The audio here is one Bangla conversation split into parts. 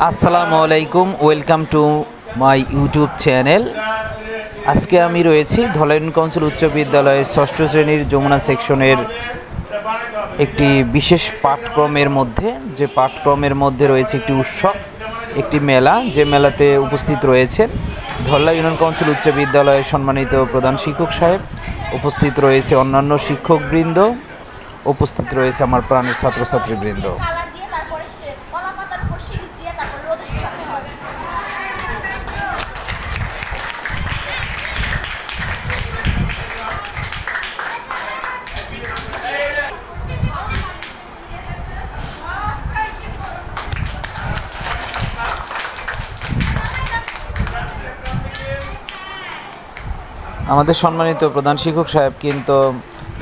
আসসালামু আলাইকুম, welcome to my YouTube channel. আজকে আমি রয়েছি ধলাইন কাউন্সিল উচ্চ বিদ্যালয়ের ষষ্ঠ শ্রেণীর যমুনা সেকশনের একটি বিশেষ পাঠক্রমের মধ্যে, যে পাঠক্রমের মধ্যে রয়েছে একটি উৎসব, একটি মেলা, যে মেলাতে উপস্থিত রয়েছেন ধলাই ইউনিয়ন কাউন্সিল উচ্চ বিদ্যালয়ের সম্মানিত প্রধান শিক্ষক সাহেব, উপস্থিত রয়েছে অন্যান্য শিক্ষকবৃন্দ, উপস্থিত রয়েছে আমার প্রাণের ছাত্রছাত্রীবৃন্দ। আমাদের সম্মানিত প্রধান শিক্ষক সাহেব কিন্তু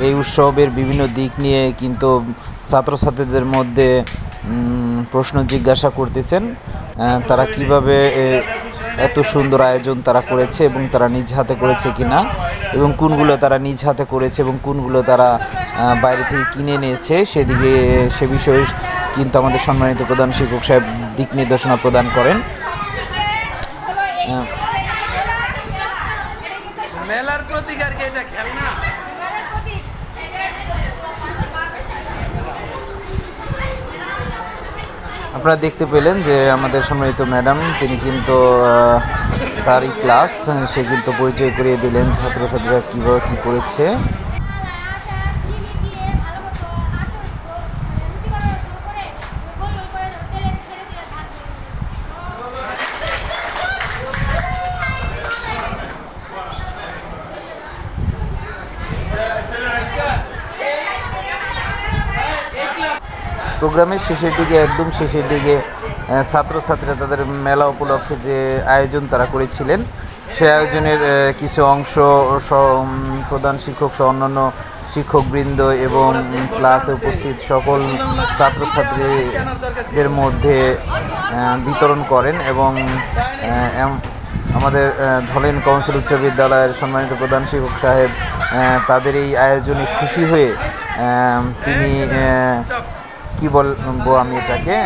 এই উৎসবের বিভিন্ন দিক নিয়ে কিন্তু ছাত্রছাত্রীদের মধ্যে প্রশ্ন জিজ্ঞাসা করতেছেন, তারা কিভাবে এত সুন্দর আয়োজন তারা করেছে এবং তারা নিজ হাতে করেছে কিনা, এবং কোনগুলো তারা নিজ হাতে করেছে এবং কোনগুলো তারা বাইরে থেকে কিনে নিয়েছে, সেদিকে সে বিষয়ে কিন্তু আমাদের সম্মানিত প্রধান শিক্ষক সাহেব দিক নির্দেশনা প্রদান করেন। মেলার প্রতীক আর কি, এটা খেলনা। আপনারা দেখতে পেলেন যে আমাদের সম্মানিত ম্যাডাম, তিনি কিন্তু তারই ক্লাস, সে কিন্তু পরিচয় করিয়ে দিলেন ছাত্রছাত্রীরা কীভাবে কী করেছে। প্রোগ্রামের শেষের দিকে, একদম শেষের দিকে ছাত্রছাত্রীরা তাদের মেলা উপলক্ষে যে আয়োজন তারা করেছিলেন, সে আয়োজনের কিছু অংশ প্রধান শিক্ষক সহ অন্যান্য শিক্ষকবৃন্দ এবং ক্লাসে উপস্থিত সকল ছাত্রছাত্রীদের মধ্যে বিতরণ করেন। এবং আমাদের ধলেন কাউন্সিল উচ্চ বিদ্যালয়ের সম্মানিত প্রধান শিক্ষক সাহেব তাদের এই আয়োজনে খুশি হয়ে তিনি কি বলবো আমি এটাকে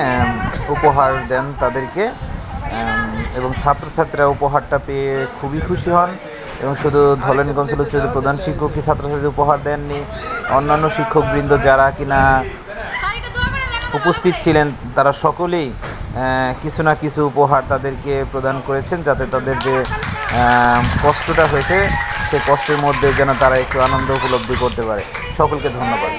উপহার দেন তাদেরকে, এবং ছাত্রছাত্রীরা উপহারটা পেয়ে খুবই খুশি হন। এবং শুধু ধলেন কাউন্সিল উচ্চ প্রধান শিক্ষকই ছাত্রছাত্রী উপহার দেননি, অন্যান্য শিক্ষকবৃন্দ যারা কিনা উপস্থিত ছিলেন তারা সকলেই কিছু না কিছু উপহার তাদেরকে প্রদান করেছেন, যাতে তাদের যে কষ্টটা হয়েছে সেই কষ্টের মধ্যে যেন তারা একটু আনন্দ উপলব্ধি করতে পারে। সকলকে ধন্যবাদ।